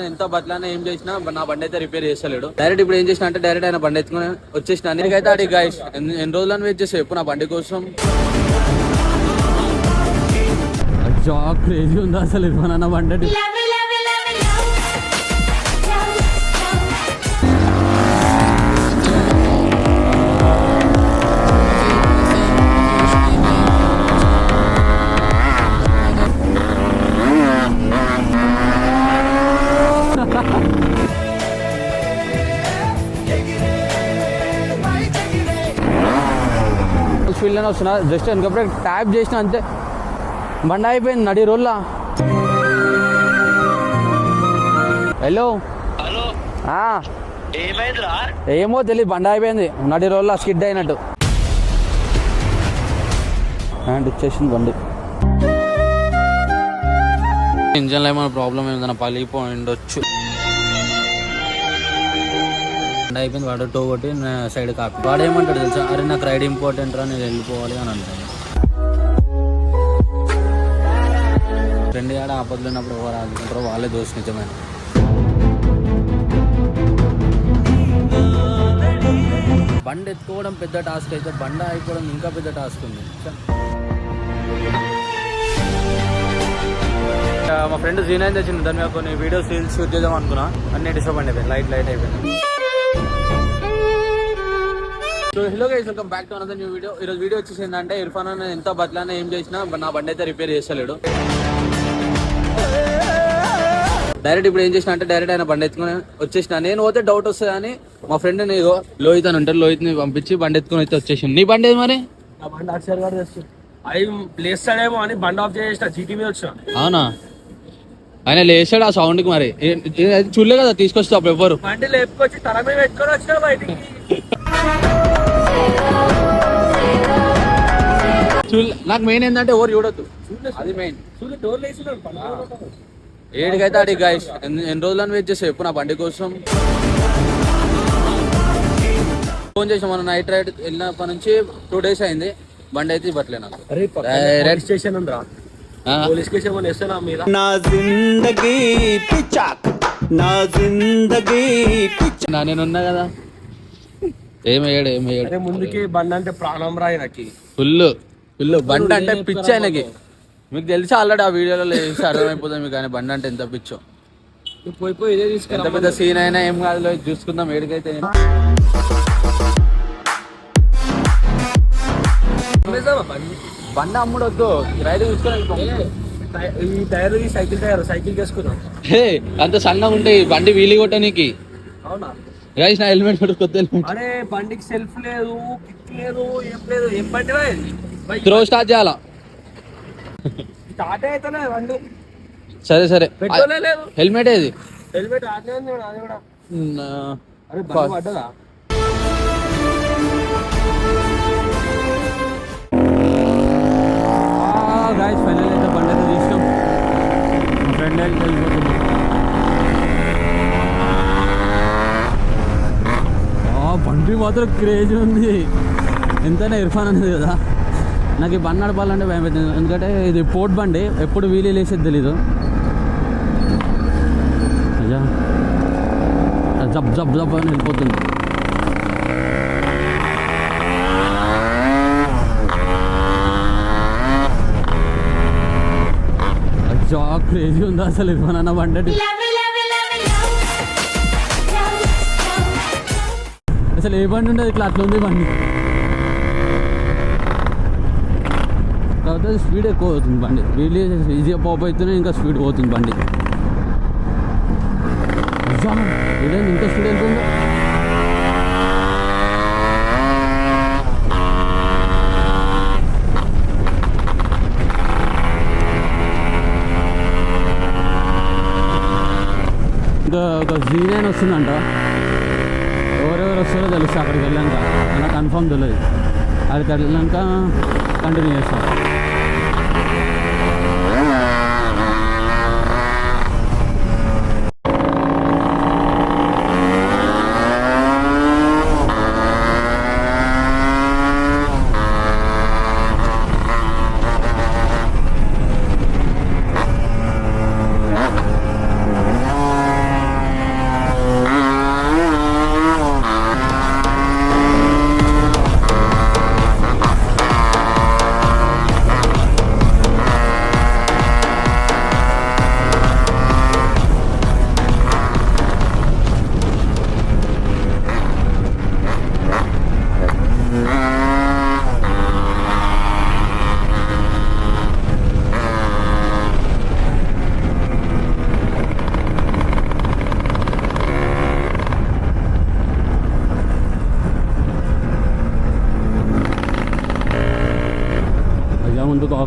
ఎంత బట్లానే ఏం చేసినా నా బండి అయితే రిపేర్ చేస్తలేడు. డైరెక్ట్ ఇప్పుడు ఏం చేసిన అంటే డైరెక్ట్ ఆయన బండి ఎత్తుకుని వచ్చేసిన. నేనైతే అడిగి గైస్ ఎన్ని రోజులని వెయిట్ చేస్తా ఎప్పుడు నా బండి కోసం. క్రేజీ ఉందా అసలు ఇర్ఫాన్ బండి. ఫీల్డ్ వస్తున్నా జస్ట్ వెనకప్పుడే ట్యాప్ చేసిన అంతే బండి అయిపోయింది నడి రోల్లా. హలో ఏమో తెలియదు బండి అయిపోయింది నడి రోల్లా స్కిడ్ అయినట్టు అండ్ ఇచ్చేసింది బండి. ఇంజన్లో ఏమైనా ప్రాబ్లం ఏమైనా పలిగిపోయి ఉండొచ్చు. అయిపోయింది వాడు టో కొట్టి సైడ్ కాపీ. వాడు ఏమంటాడు తెలుసా, అరే నాకు రైడ్ ఇంపార్టెంట్ రా నేను వెళ్ళిపోవాలి అని అంటాడు. ఫ్రెండ్ ఆడ ఆపదలు ఉన్నప్పుడు ఎవరు ఆదుకుంటారో వాళ్ళే దోషి నిజమైన. బండి ఎత్తుకోవడం పెద్ద టాస్క్ అయితే బండి అయిపోవడం ఇంకా పెద్ద టాస్క్ ఉంది. మా ఫ్రెండ్ జీనైన్ తెచ్చింది దాని మీద కొన్ని వీడియోస్ రీల్స్ షూట్ చేద్దాం అనుకున్నా అన్ని డిస్టర్బ్ అయిపోయింది. లైట్ అయిపోయింది. So hello guys, welcome back to another new video. ఈరోజు వీడియో వచ్చేసి ఏంటంటే ఇర్ఫాన్ ఎంత బట్లానే ఏం చేసినా నా బండి అయితే రిపేర్ చేస్తలేడు. డైరెక్ట్ ఇప్పుడు ఏం చేసిన అంటే డైరెక్ట్ ఆయన బండి ఎత్తుకుని వచ్చేసిన. నేను పోతే డౌట్ వస్తుంది అని మా ఫ్రెండ్ నీకు లోహిత్ అని ఉంటారు, లోహిత్ని పంపించి బండి ఎత్తుకుని అయితే వచ్చేసింది. నీ బండి ఏది మరి? నా బండి అక్షర్ గారు తెచ్చు అవి లేస్తాడేమో అని బండి ఆఫ్ చేసిన జీటీ మీద వచ్చిన. అవునా? ఆయన లేచాడు ఆ సౌండ్కి. మరి చూడలే కదా తీసుకొస్తా అప్పుడు ఎవ్వరు బండి లేపుకొచ్చి తల మీద పెట్టుకొని వచ్చిన బయటికి. నాకు మెయిన్ ఏంటంటే ఎవరు చూడొద్దు, అది మెయిన్. ఏడికైతే అడిగి గాయస్ ఎన్ని రోజులని వెయిట్ చేస్తా ఎప్పుడు నా బండి కోసం. ఫోన్ చేసాం మనం నైట్ రైడ్ వెళ్ళినప్పటి నుంచి 2 days అయింది, బండి అయితే ఇవ్వట్లే నాకు. పోలీస్ స్టేషన్ ఉందా? పోలీస్ స్టేషన్ వేస్తున్నా మీద. నా నేనున్నా కదా. ఏమయ్యాడు ముందుకి బండి అంటే ప్రాణం రాయి నాకు. ఫుల్ బండి అంటే పిచ్చి ఆయనకి. మీకు తెలిసి ఆల్రెడీ ఆ వీడియోలో వేసి అర్థమైపోతుంది మీకు ఆయన బండి అంటే ఎంత పిచ్చో. పోయి ఇదే తీసుకురా. ఎంత పెద్ద సీన్ అయినా ఏం కాదు, చూసుకుందాం. ఏడికైతే బండి అమ్ముడొద్దు, రైడ్ చూసుకొని ఈ టైర్ సైకిల్ చేసుకున్నాం. అంత సన్నగా ఉంటాయి బండి వీలు కొట్టడానికి. అవునా? గైస్ నా హెల్మెట్ కొత్త హెల్మెట్. అరే బండికి సెల్ఫ్ లేదు, కిక్ లేదు, ఏం బండి త్రో స్టార్ట్ చేయాలా? స్టార్ట్ అవుతానే బండి. సరే పెట్రోల్ లేదు. హెల్మెట్ ఏది? హెల్మెట్ ఆడే ఉంది అది కూడా. అరే బండి పడ్డదా? గైస్ ఫైనల్ అయితే బండి అయితే తీసుకో. మా ఫ్రెండ్ వెళ్ళిపోతుంది. బండి మాత్రం క్రేజ్ ఉంది. ఎంతైనా ఇర్ఫాన్ అనేది కదా. నాకు ఈ బండి నడపాలంటే భయం అవుతుంది, ఎందుకంటే ఇది పోర్ట్ బండి, ఎప్పుడు వీలు లేసేది తెలీదు. అయ్యా జబ్ అని వెళ్ళిపోతుంది. అయ్యా క్రేజీ ఉందా అసలు ఇర్ఫాన్ బండి. అసలు ఏ బండి ఉండదు ఇట్లా, అట్లా ఉంది బండి. కాకపోతే స్పీడ్ ఎక్కువ అవుతుంది బండి. వీళ్ళు ఈజీగా పాప్ అవుతూనే ఇంకా స్పీడ్ పోతుంది బండి. ఇదేంటి ఇంకా స్పీడ్ వెళ్తుందో. ఇంకా ఒక జీనైన్ వస్తుందంట. ఎవరెవరు వస్తారో తెలుసు అక్కడికి వెళ్ళాక, నాకు కన్ఫర్మ్ తెలియదు. అక్కడికి వెళ్ళాక కంటిన్యూ చేస్తాం.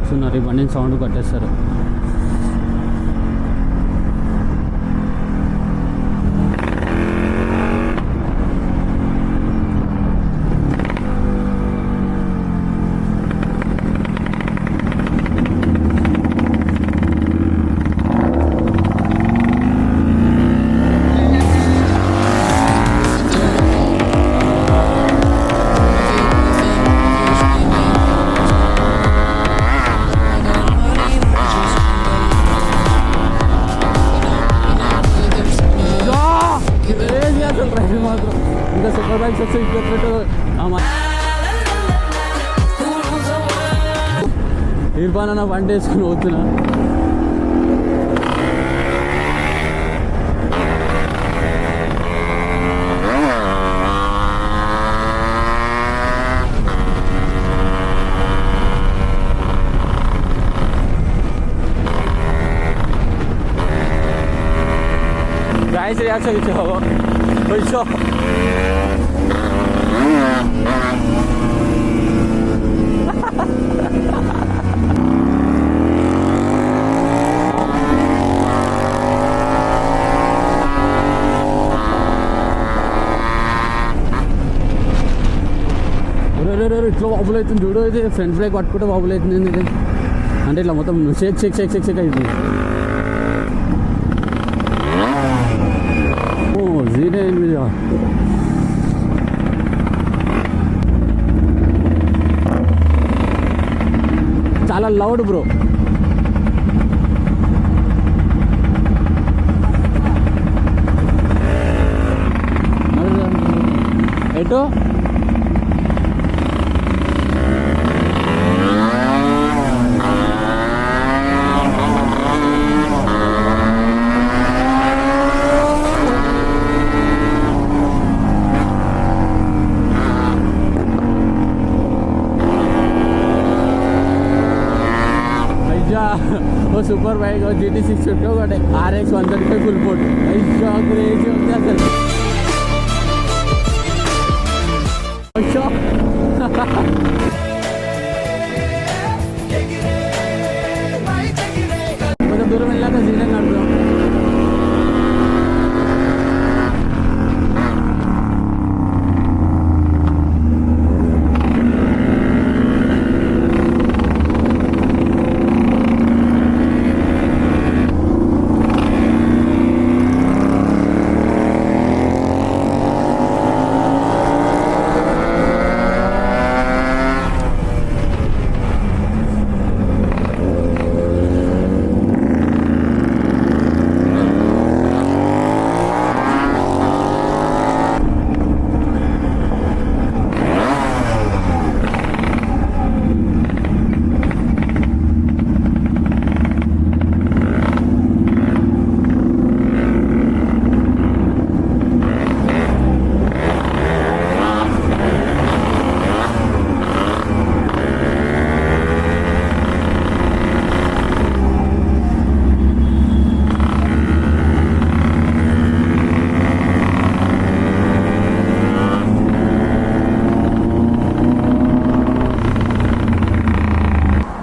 కూర్చున్నారు. ఈ బండిని సౌండ్ కట్టేస్తారు. ఇంకా సూపర్ బైక్స్ వస్తే ఇంకొకటి ఇర్ఫాన్ అన్న బండి వేసుకుని పోతున్నా. గాయస్ రియాక్షన్ ఇచ్చావు కొంచెం ఇట్లా వాబుల్ అవుతుంది చూడు. ఇది ఫ్రంట్ బ్రేక్ పట్టుకుంటే వాబుల్ అవుతుంది. ఇది అంటే ఇట్లా మొత్తం షేక్ షేక్ షేక్ షేక్ షేక్ అవుతుంది. ఓ జీరో 8 చాలా లౌడ్ బ్రో. ఎటు वो सुपर बाइक और GT6 చుట్టూ ఒకటి RX 135 ఫుల్ పోర్ట్. అయ్యో క్రేజీ ఉంది అసలు. అయ్యో కొంచెం దూరం వెళ్ళాక సీనం కడతాం.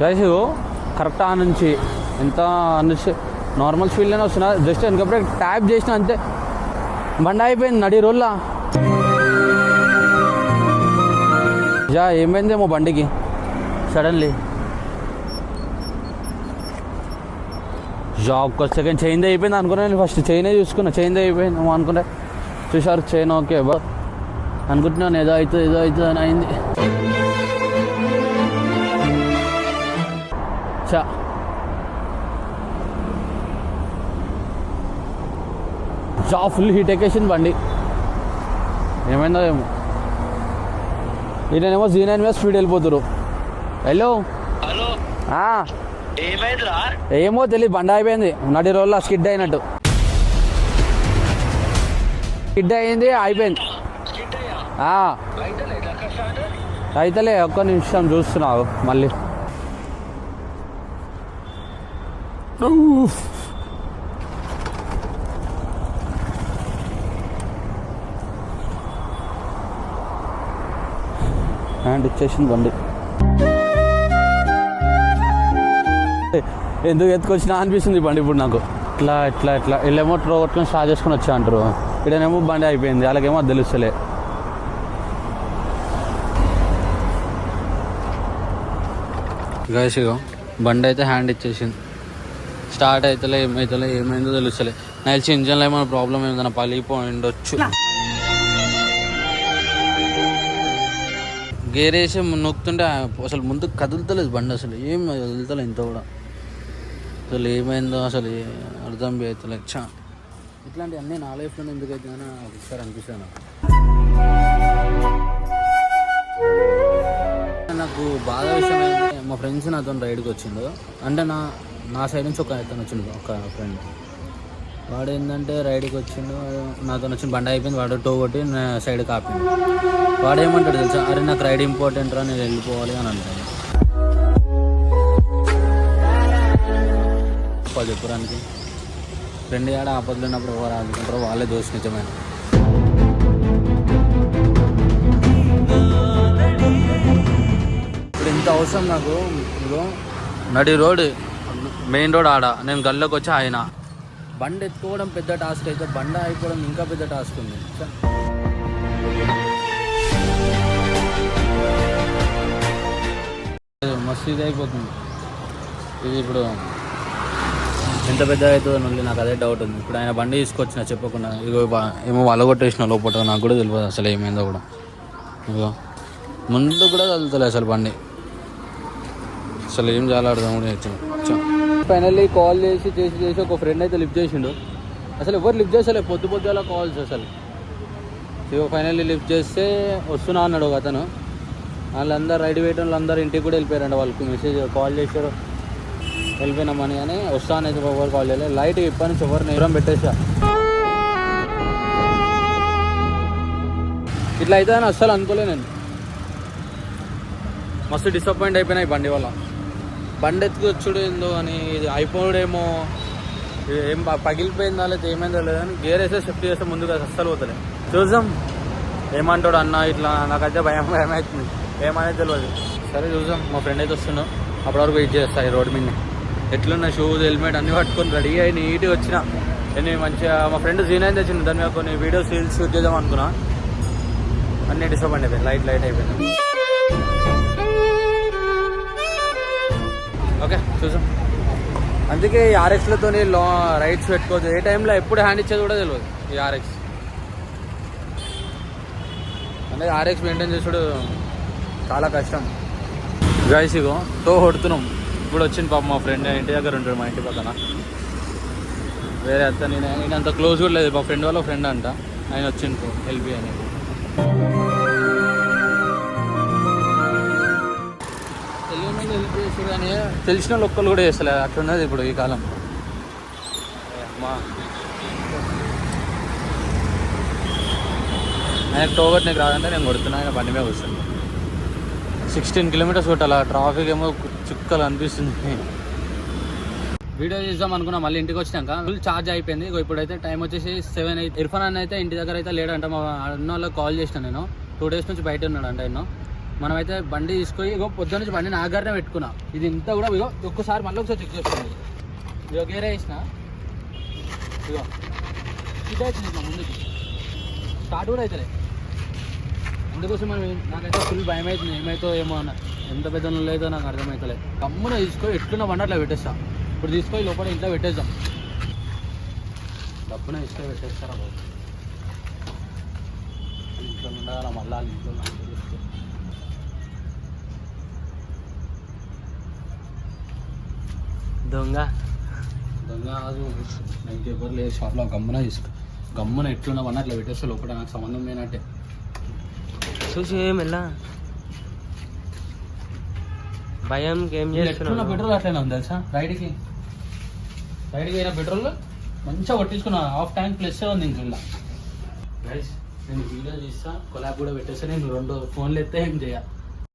గైస్ కరెక్ట్ ఆ నుంచి ఎంత నుంచి నార్మల్ స్పీడ్లోనే వస్తున్నా. జస్ట్ వెనకప్పుడే ట్యాప్ చేసిన అంతే బండి అయిపోయింది నడి రోల్లా. జా ఏమైందేమో బండికి సడన్లీ. జా ఒక్క సెకండ్ చైన్ అయిపోయింది అనుకున్నాను. ఫస్ట్ చైనే చూసుకున్నా, చైన్ అయిపోయింది అనుకుంటే చూసారు చైన్ ఓకే అనుకుంటున్నాను. ఏదో అవుతుంది అని అయింది. చా ఫుల్ హీట్ ఎక్కేసింది బండి. ఏమైందో ఏమో. ఈయనేమో Z9 మీద స్పీడ్ వెళ్ళిపోతురు. హలో ఏమో తెలియదు బండి అయిపోయింది నడి రోల్లో స్కిడ్ అయినట్టు. స్కిడ్ అయింది అయిపోయింది. అయితేలే ఒక్క నిమిషం చూస్తున్నావు మళ్ళీ. హ్యాండ్ ఇచ్చేసింది బండి. ఎందుకు ఎత్తుకొచ్చినా అనిపిస్తుంది బండి ఇప్పుడు నాకు. ఇట్లా ఇట్లా ఇట్లా వీళ్ళేమో కొట్టుకొని స్టార్ట్ చేసుకొని వచ్చా అంటారు, ఇక్కడనేమో బండి అయిపోయింది, వాళ్ళకేమో అది తెలుస్తలే. గైస్ ఇగో బండి అయితే హ్యాండ్ ఇచ్చేసింది, స్టార్ట్ అవుతలే ఏమైందో తెలుస్తలే. నాకు తెలిసి ఇంజన్లో ఏమైనా ప్రాబ్లం ఏమైనా పలిగిపోయిండొచ్చు. గేర్ వేసి నొక్కుతుంటే అసలు ముందు కదులుతలేదు బండి, అసలు ఏం కదులుతలే ఇంత కూడా. అసలు ఏమైందో అసలు అర్థం అవుతలే. ఇట్లాంటి అన్నీ నా లైఫ్లో ఎందుకు అయితే అని ఒకసారి అనిపిస్తాను. నాకు బాధ విషయం ఏంటంటే మా ఫ్రెండ్స్ నాతో రైడ్కి వచ్చిండు, అంటే నా సైడ్ నుంచి ఒక అతను వచ్చిండు, ఒక ఫ్రెండ్. వాడు ఏంటంటే రైడ్కి వచ్చిండు, నాతో వచ్చిన బండి అయిపోయింది, వాడు టో కొట్టి నా సైడ్ కాపిండు. వాడు ఏమంటాడు తెలుసా, అరే నాకు రైడ్ ఇంపార్టెంట్ రా, నేను వెళ్ళిపోవాలి అని అంటాడు. చెప్పురానికి ఫ్రెండ్ ఆడ ఆపదలు ఉన్నప్పుడు ఎవరు ఆదుకుంటారో వాళ్ళే దోష నిజమైన. ఇప్పుడు ఇంత అవసరం నాకు. ఇగో నడి రోడ్, మెయిన్ రోడ్ ఆడ, నేను గల్లోకి వచ్చి ఆయన బండి ఎత్తుకోవడం పెద్ద టాస్క్ అయితే బండి అయిపోవడం ఇంకా పెద్ద టాస్క్ ఉంది. మస్తు ఇది అయిపోతుంది ఇది. ఇప్పుడు ఎంత పెద్ద అవుతుందో నుండి నాకు అదే డౌట్ ఉంది. ఇప్పుడు ఆయన బండి తీసుకొచ్చిన చెప్పకుండా, ఇగో ఏమో వాళ్ళ కొట్టేసిన లోపల, నాకు కూడా తెలియదు అసలు ఏమైందో కూడా. ఇగో ముందు కూడా కదులుతలే అసలు బండి, అసలు ఏం చాలా అర్థం కూడా వచ్చాను. ఫైనల్లీ కాల్ చేసి ఒక ఫ్రెండ్ అయితే లిఫ్ట్ చేసిండు. అసలు ఎవరు లిఫ్ట్ చేస్తలే, పొద్దుల కాల్స్ అసలు. ఇగో ఫైనల్లీ లిఫ్ట్ చేస్తే వస్తున్నా అన్నాడు ఒక అతను. వాళ్ళందరూ రైడ్ వేయడం, వాళ్ళందరూ ఇంటికి కూడా వెళ్ళిపోయారంట. వాళ్ళకి మెసేజ్ కాల్ చేశారు, వెళ్ళిపోయినామని. కానీ వస్తానైతే ఎవరు కాల్ చేయలేదు. లైట్ ఇప్పటి నుంచి ఎవరు నేరం పెట్టేసా. ఇట్లా అయితే అని అస్సలు అనుకోలే నేను. మస్తు డిసప్పాయింట్ అయిపోయినాయి బండి వల్ల. బండి ఎత్తుకొచ్చుడు ఏందో అని, ఇది అయిపోవడేమో, ఏం పగిలిపోయిందా లేదా ఏమైందో లేదని గేర్ వేస్తే షిఫ్ట్ చేస్తే ముందుగా అస్సలు పోతలే. చూద్దాం ఏమంటాడు అన్న, ఇట్లా నాకైతే భయం అవుతుంది, ఏమనేది తెలియదు. సరే చూద్దాం. మా ఫ్రెండ్ అయితే వస్తున్నాం, అప్పటివరకు వెయిట్ చేస్తాను ఈ రోడ్డు మీద. ఎట్లున్న షూస్ హెల్మెట్ అన్నీ పట్టుకొని రెడీ అయ్యి నీట్గా వచ్చిన. నేను మంచిగా మా ఫ్రెండ్ సీన్ అయితే వచ్చింది, దాని మీద కొన్ని వీడియోస్ రీల్స్ షూట్ చేద్దాం అనుకున్నా. అన్నీ డిసప్పాయింట్ అయిపోయింది, లైట్ అయిపోయింది. ఓకే చూసాం. అందుకే ఈ ఆర్ఎక్స్లతో రైడ్స్ పెట్టుకోవద్దు. ఏ టైంలో ఎప్పుడు హ్యాండ్ ఇచ్చేది కూడా తెలియదు ఈ ఆర్ఎక్స్. అంటే ఆర్ఎక్స్ మెయింటైన్ చేసుడు చాలా కష్టం. గైస్ ఇగో టో కొడుతున్నాం. ఇప్పుడు వచ్చింది పాప మా ఫ్రెండ్, ఇంటి దగ్గర ఉంటాడు మా ఇంటి పక్కన. వేరే అత్త నేను అంత క్లోజ్ కూడా లేదు, మా ఫ్రెండ్ వాళ్ళ ఫ్రెండ్ అంట. ఆయన వచ్చిండు హెల్ప్ అనేది. హెల్ప్ చేసి కానీ తెలిసిన వాళ్ళు ఒక్కరు కూడా చేస్తలేదు, అట్లున్నది ఇప్పుడు ఈ కాలం. మా ఆయనకు టో కొట్టి నీకు రాదంటే నేను కొడుతున్నా, ఆయన బండి మీద కూర్చుంది. 16 కిలోమీటర్స్ కొట్టాల, ట్రాఫిక్ ఏమో చుక్కలు అనిపిస్తుంది. వీడియో చేద్దాం అనుకున్నా, మళ్ళీ ఇంటికి వచ్చినాక ఫుల్ ఛార్జ్ అయిపోయింది. ఇప్పుడైతే టైం వచ్చేసి 7 అయితే. ఇర్ఫాన్ అన్న అయితే ఇంటి దగ్గర అయితే లేడంట. మా అన్న వాళ్ళకి కాల్ చేసిన నేను, 2 days నుంచి బయట ఉన్నాడు అంట. ఎన్నో మనమైతే బండి తీసుకొని ఇగో పొద్దున్న నుంచి బండి నా దగ్గరనే పెట్టుకున్నా. ఇది ఇంత కూడా ఇగో ఒక్కసారి మళ్ళీ ఒకసారి చెక్ చేసుకోండి. ఇగో గేరే వేసిన, ఇగో ఇదే వచ్చింది మా ముందుకి, స్టార్ట్ కూడా అవుతుంది. అందుకోసం నాకైతే ఫుల్ భయం అవుతుంది, ఏమైతే ఏమో అన్న. ఎంత పెద్ద లేదో నాకు అర్థమవుతలే. గమ్మున తీసుకొని ఎట్లున్న బండి అట్లా పెట్టేస్తా. ఇప్పుడు తీసుకొని లోపల ఇంట్లో పెట్టేద్దాం. డబ్బున తీసుకొని పెట్టేస్తారా బాబు, ఇంట్లో ఉండగా మళ్ళా ఇంట్లో దొంగ కాదు. నాకు ఎవరు లేదు షాప్లో. గమ్మున తీసుకో, గమ్మున ఎట్లున్నావన్నా అట్లా పెట్టేస్తే లోపల నాకు సంబంధం లేనట్టే. చూసి ఏమెల్లా భయం ఏం చేస్తున్నా. పెట్రోల్ అట్లనే ఉంది తెలుసా. రైడ్కి అయినా పెట్రోల్ మంచిగా కొట్టించుకున్నా, హాఫ్ ట్యాంక్ ప్లస్ ఉంది ఇంట్లో. గైస్ నేను వీడియో తీస్తా, కొలాబ్ కూడా పెట్టేస్తే నేను 2 ఫోన్లు ఎత్తే ఏం చేయాలి.